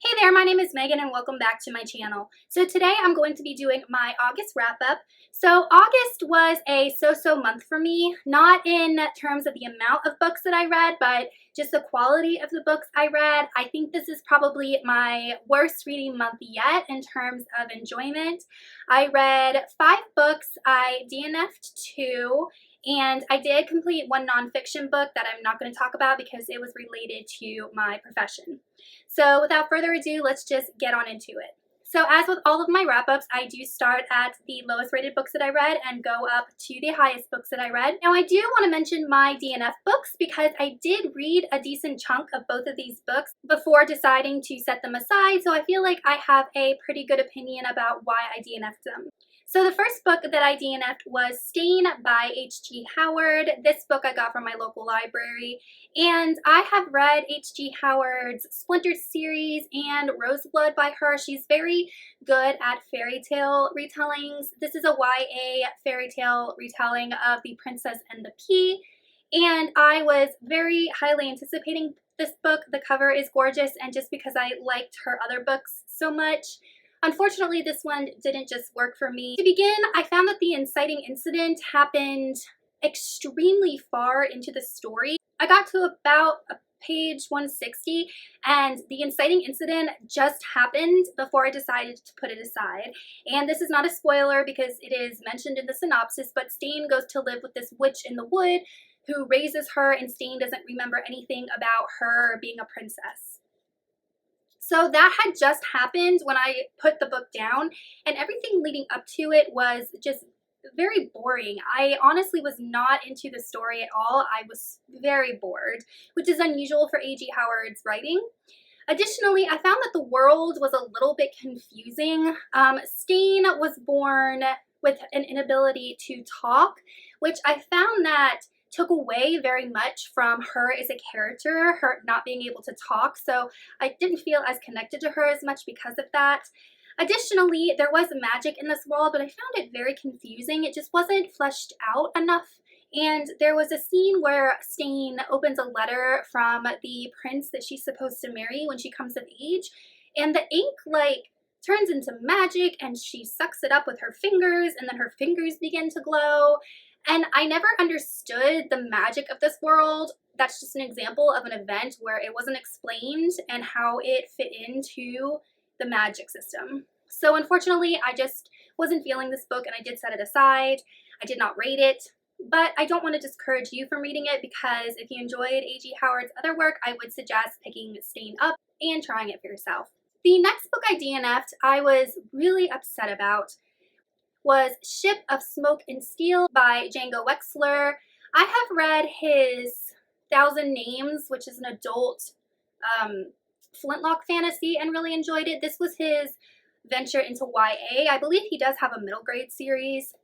Hey there, my name is Megan and welcome back to my channel. So today I'm going to be doing my August wrap up. So August was a so-so month for me, not in terms of the amount of books that I read, but just the quality of the books I read. I think this is probably my worst reading month yet in terms of enjoyment. I read 5 books, I DNF'd 2, and I did complete one nonfiction book that I'm not going to talk about because it was related to my profession. So without further ado, let's just get on into it. So as with all of my wrap-ups, I do start at the lowest rated books that I read and go up to the highest books that I read. Now I do want to mention my DNF books because I did read a decent chunk of both of these books before deciding to set them aside, so I feel like I have a pretty good opinion about why I DNF'd them. So the first book that I DNF'd was Stain by H.G. Howard. This book I got from my local library, and I have read H.G. Howard's Splintered series and Roseblood by her. She's very good at fairy tale retellings. This is a YA fairy tale retelling of The Princess and the Pea, and I was very highly anticipating this book. The cover is gorgeous, and just because I liked her other books so much, unfortunately, this one didn't just work for me. To begin, I found that the inciting incident happened extremely far into the story. I got to about page 160 and the inciting incident just happened before I decided to put it aside. And this is not a spoiler because it is mentioned in the synopsis, but Stain goes to live with this witch in the wood who raises her, and Stain doesn't remember anything about her being a princess. So that had just happened when I put the book down, and everything leading up to it was just very boring. I honestly was not into the story at all. I was very bored, which is unusual for A.G. Howard's writing. Additionally, I found that the world was a little bit confusing. Stain was born with an inability to talk, which I found that took away very much from her as a character, her not being able to talk, so I didn't feel as connected to her as much because of that. Additionally, there was magic in this world, but I found it very confusing. It just wasn't fleshed out enough. And there was a scene where Stain opens a letter from the prince that she's supposed to marry when she comes of age, and the ink turns into magic and she sucks it up with her fingers, and then her fingers begin to glow. And I never understood the magic of this world. That's just an example of an event where it wasn't explained and how it fit into the magic system. So unfortunately, I just wasn't feeling this book and I did set it aside. I did not rate it, but I don't want to discourage you from reading it because if you enjoyed A.G. Howard's other work, I would suggest picking Stain up and trying it for yourself. The next book I DNF'd, I was really upset about, was Ship of Smoke and Steel by Django Wexler. I have read his Thousand Names, which is an adult flintlock fantasy, and really enjoyed it. This was his venture into YA. I believe he does have a middle grade series.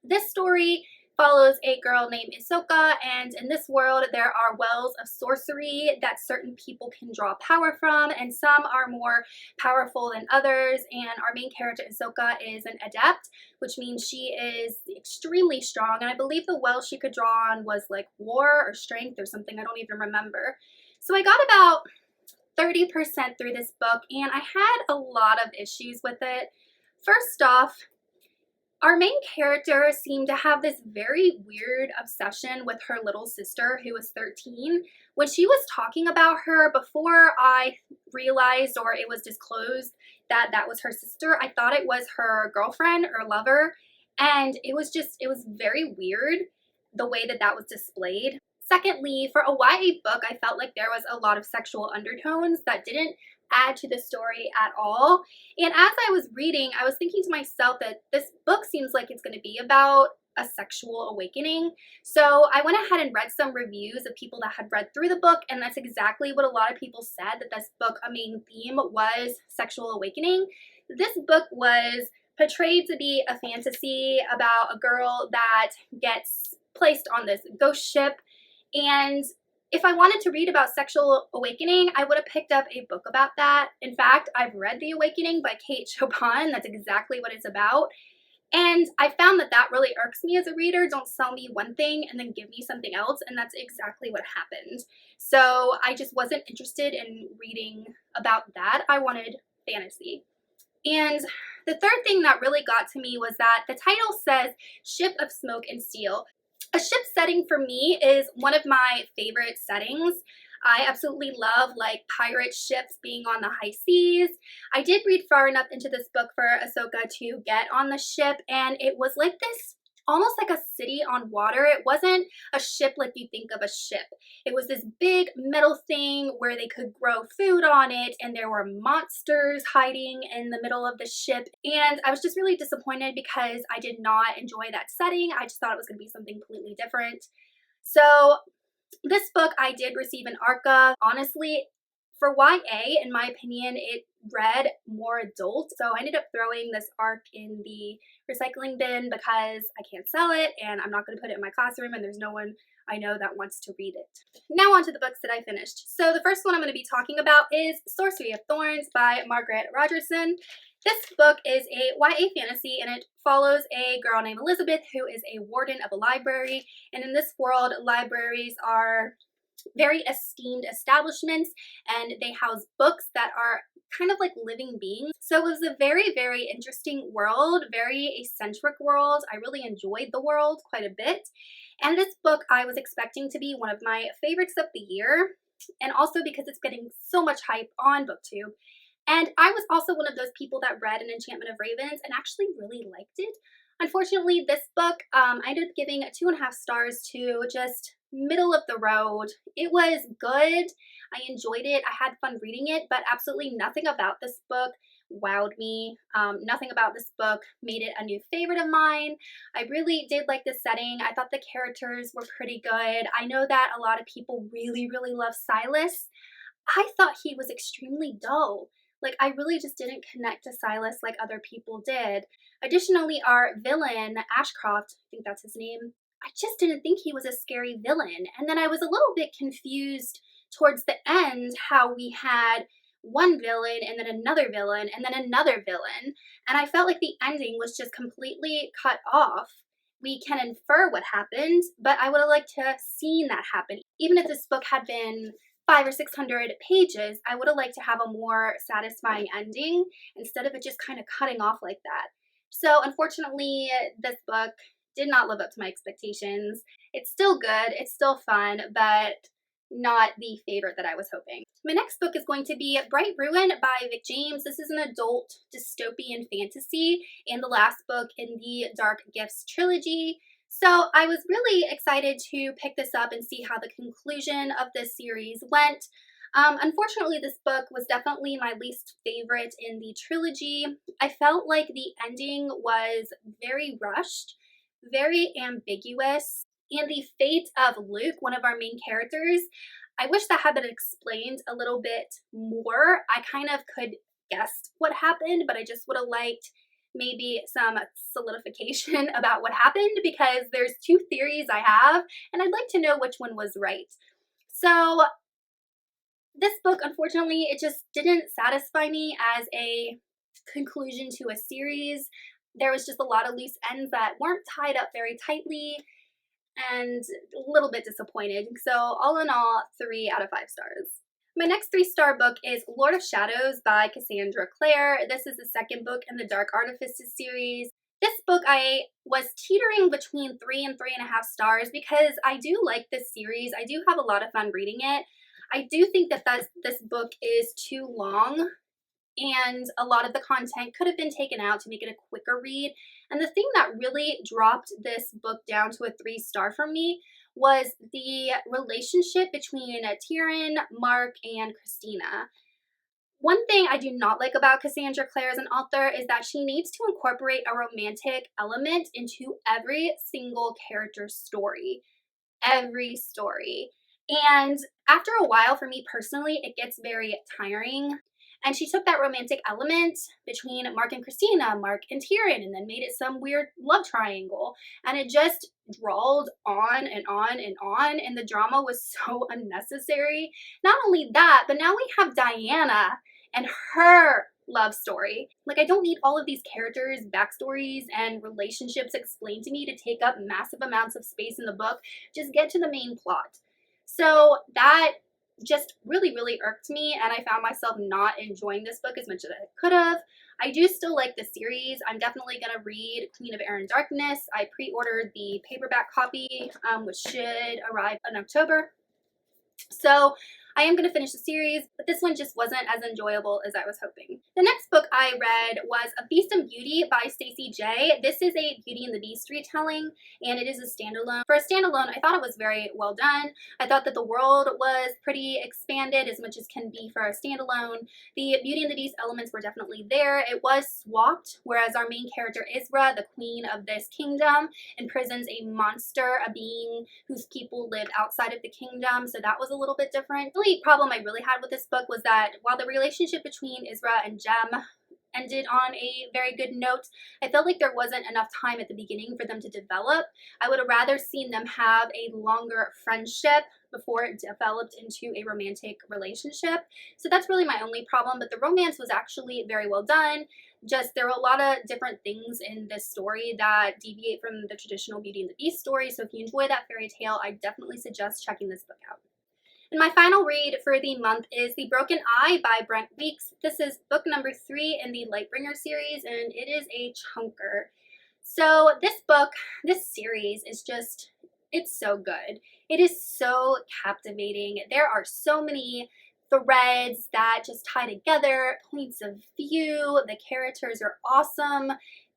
This story follows a girl named Isoka, and in this world there are wells of sorcery that certain people can draw power from, and some are more powerful than others, and our main character Isoka is an adept, which means she is extremely strong, and I believe the well she could draw on was like war or strength or something, I don't even remember. So I got about 30% through this book, and I had a lot of issues with it. First off, our main character seemed to have this very weird obsession with her little sister who was 13. When she was talking about her, before I realized or it was disclosed that that was her sister, I thought it was her girlfriend or lover, and it was very weird the way that that was displayed. Secondly, for a YA book, I felt like there was a lot of sexual undertones that didn't add to the story at all. And as I was reading, I was thinking to myself that this book seems like it's going to be about a sexual awakening. So I went ahead and read some reviews of people that had read through the book, and that's exactly what a lot of people said, that this book, a main theme was sexual awakening. This book was portrayed to be a fantasy about a girl that gets placed on this ghost ship, and if I wanted to read about sexual awakening, I would have picked up a book about that. In fact, I've read The Awakening by Kate Chopin. That's exactly what it's about. And I found that that really irks me as a reader. Don't sell me one thing and then give me something else. And that's exactly what happened. So I just wasn't interested in reading about that. I wanted fantasy. And the third thing that really got to me was that the title says Ship of Smoke and Steel. A ship setting for me is one of my favorite settings. I absolutely love like pirate ships being on the high seas. I did read far enough into this book for Ahsoka to get on the ship, and it was like this almost like a city on water. It wasn't a ship like you think of a ship. It was this big metal thing where they could grow food on it, and there were monsters hiding in the middle of the ship. And I was just really disappointed because I did not enjoy that setting. I just thought it was going to be something completely different. So this book I did receive an ARCA. Honestly, for YA, in my opinion, it read more adult. So I ended up throwing this ARC in the recycling bin because I can't sell it and I'm not going to put it in my classroom and there's no one I know that wants to read it. Now on to the books that I finished. So the first one I'm going to be talking about is Sorcery of Thorns by Margaret Rogerson. This book is a YA fantasy and it follows a girl named Elizabeth who is a warden of a library. And in this world, libraries are very esteemed establishments and they house books that are kind of like living beings. So it was a very, very interesting world, very eccentric world. I really enjoyed the world quite a bit. And this book I was expecting to be one of my favorites of the year, and also because it's getting so much hype on BookTube. And I was also one of those people that read An Enchantment of Ravens and actually really liked it. Unfortunately, this book, I ended up giving 2.5 stars to, just middle of the road. It was good. I enjoyed it. I had fun reading it, but absolutely nothing about this book wowed me. Nothing about this book made it a new favorite of mine. I really did like the setting. I thought the characters were pretty good. I know that a lot of people really, really love Silas. I thought he was extremely dull. Like, I really just didn't connect to Silas like other people did. Additionally, our villain, Ashcroft, I think that's his name, I just didn't think he was a scary villain. And then I was a little bit confused towards the end how we had one villain and then another villain and then another villain. And I felt like the ending was just completely cut off. We can infer what happened, but I would have liked to have seen that happen. Even if this book had been 500 or 600 pages, I would have liked to have a more satisfying ending instead of it just kind of cutting off like that. So unfortunately, this book did not live up to my expectations. It's still good, it's still fun, but not the favorite that I was hoping. My next book is going to be Bright Ruin by Vic James. This is an adult dystopian fantasy and the last book in the Dark Gifts trilogy. So I was really excited to pick this up and see how the conclusion of this series went. Unfortunately, this book was definitely my least favorite in the trilogy. I felt like the ending was very rushed, very ambiguous, and the fate of Luke, one of our main characters, I wish that had been explained a little bit more. I kind of could guess what happened, but I just would have liked maybe some solidification about what happened because there's two theories I have and I'd like to know which one was right. So this book, unfortunately, it just didn't satisfy me as a conclusion to a series. There was just a lot of loose ends that weren't tied up very tightly and a little bit disappointed. So all in all, 3 out of 5 stars. My next 3-star book is Lord of Shadows by Cassandra Clare. This is the second book in the Dark Artifices series. This book I was teetering between 3 and 3.5 stars because I do like this series. I do have a lot of fun reading it. I do think that this book is too long and a lot of the content could have been taken out to make it a quicker read. And the thing that really dropped this book down to a 3-star for me was the relationship between Tyrion, Mark, and Christina. One thing I do not like about Cassandra Clare as an author is that she needs to incorporate a romantic element into every single character's story. Every story. And after a while, for me personally, it gets very tiring. And she took that romantic element between Mark and Christina, Mark and Tyrion, and then made it some weird love triangle. And it just drawled on and on and on, and the drama was so unnecessary. Not only that, but now we have Diana and her love story. Like, I don't need all of these characters, backstories, and relationships explained to me to take up massive amounts of space in the book. Just get to the main plot. So that just really, really irked me, and I found myself not enjoying this book as much as I could have. I do still like the series. I'm definitely going to read Queen of Air and Darkness. I pre-ordered the paperback copy, which should arrive in October. So I am going to finish the series, but this one just wasn't as enjoyable as I was hoping. The next book I read was A Beast and Beauty by Stacey J. This is a Beauty and the Beast retelling, and it is a standalone. For a standalone, I thought it was very well done. I thought that the world was pretty expanded, as much as can be for a standalone. The Beauty and the Beast elements were definitely there. It was swapped, whereas our main character, Isra, the queen of this kingdom, imprisons a monster, a being whose people live outside of the kingdom, so that was a little bit different. The only problem I really had with this book was that while the relationship between Isra and Jem ended on a very good note, I felt like there wasn't enough time at the beginning for them to develop. I would have rather seen them have a longer friendship before it developed into a romantic relationship. So that's really my only problem, but the romance was actually very well done. Just there were a lot of different things in this story that deviate from the traditional Beauty and the Beast story, so if you enjoy that fairy tale, I definitely suggest checking this book out. And my final read for the month is The Broken Eye by Brent Weeks. This is book number 3 in the Lightbringer series, and it is a chunker. So this series is just, it's so good. It is so captivating. There are so many threads that just tie together, points of view, the characters are awesome.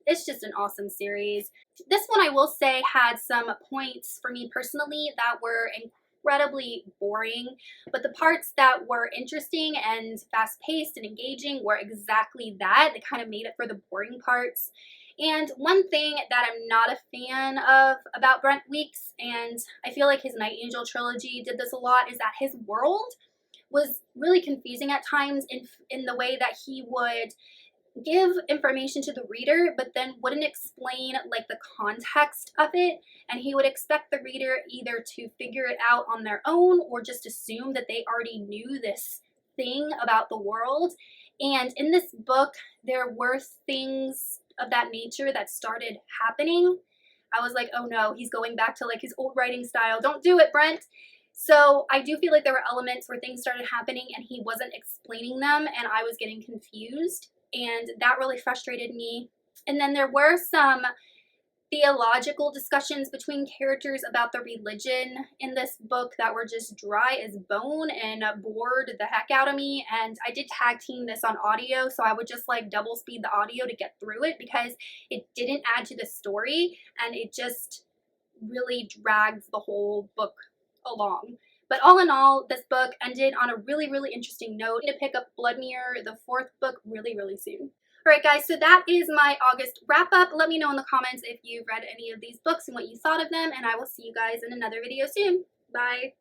It's just an awesome series. This one, I will say, had some points for me personally that were incredibly boring, but the parts that were interesting and fast-paced and engaging were exactly that. They kind of made it for the boring parts. And one thing that I'm not a fan of about Brent Weeks, and I feel like his Night Angel trilogy did this a lot, is that his world was really confusing at times in the way that he would give information to the reader but then wouldn't explain like the context of it, and he would expect the reader either to figure it out on their own or just assume that they already knew this thing about the world. And in this book there were things of that nature that started happening. I was like, oh no, he's going back to like his old writing style. Don't do it, Brent. So I do feel like there were elements where things started happening and he wasn't explaining them and I was getting confused, and that really frustrated me. And then there were some theological discussions between characters about the religion in this book that were just dry as bone and bored the heck out of me. And I did tag team this on audio, so I would just like double speed the audio to get through it because it didn't add to the story and it just really dragged the whole book along. But all in all, this book ended on a really, really interesting note. I'm going to pick up Bloodmere, the 4th book, really, really soon. Alright guys, so that is my August wrap up. Let me know in the comments if you've read any of these books and what you thought of them, and I will see you guys in another video soon. Bye!